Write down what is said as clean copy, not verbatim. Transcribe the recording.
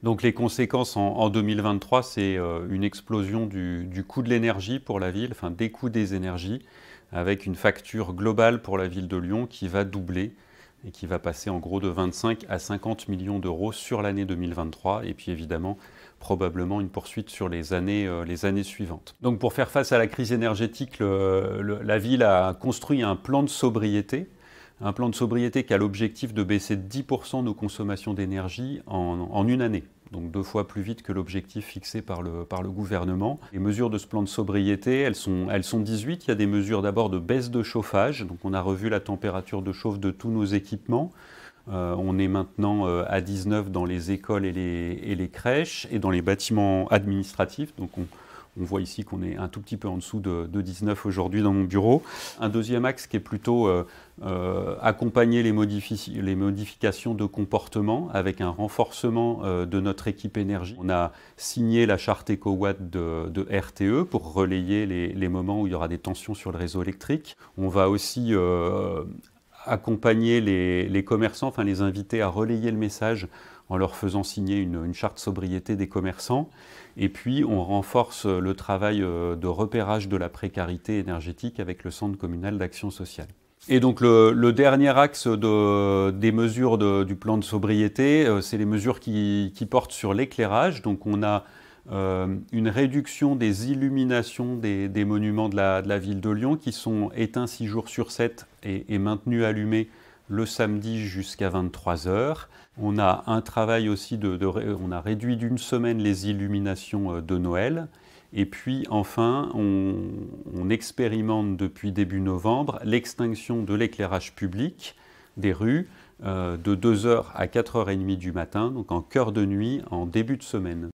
Donc les conséquences en 2023, c'est une explosion du coût de l'énergie pour la ville, enfin des coûts des énergies, avec une facture globale pour la ville de Lyon qui va doubler et qui va passer en gros de 25 à 50 millions d'euros sur l'année 2023, et puis évidemment probablement une poursuite sur les années suivantes. Donc pour faire face à la crise énergétique, la ville a construit un plan de sobriété qui a l'objectif de baisser de 10% nos consommations d'énergie en une année. Donc 2 fois plus vite que l'objectif fixé par le gouvernement. Les mesures de ce plan de sobriété, elles sont 18. Il y a des mesures d'abord de baisse de chauffage. Donc on a revu la température de chauffe de tous nos équipements. On est maintenant à 19 dans les écoles et les crèches et dans les bâtiments administratifs. Donc on voit ici qu'on est un tout petit peu en dessous de 19 aujourd'hui dans mon bureau. Un deuxième axe qui est plutôt accompagner les modifications de comportement avec un renforcement de notre équipe énergie. On a signé la charte EcoWatt de RTE pour relayer les moments où il y aura des tensions sur le réseau électrique. On va aussi accompagner les commerçants, enfin les inviter à relayer le message en leur faisant signer une charte sobriété des commerçants. Et puis on renforce le travail de repérage de la précarité énergétique avec le Centre communal d'action sociale. Et donc le dernier axe des mesures du plan de sobriété, c'est les mesures qui portent sur l'éclairage. Donc on a une réduction des illuminations des monuments de la ville de Lyon qui sont éteints 6 jours sur 7 et maintenus allumés le samedi jusqu'à 23 heures. On a un travail aussi, on a réduit d'une semaine les illuminations de Noël. Et puis enfin, on expérimente depuis début novembre l'extinction de l'éclairage public des rues de 2h à 4h30 du matin, donc en cœur de nuit, en début de semaine.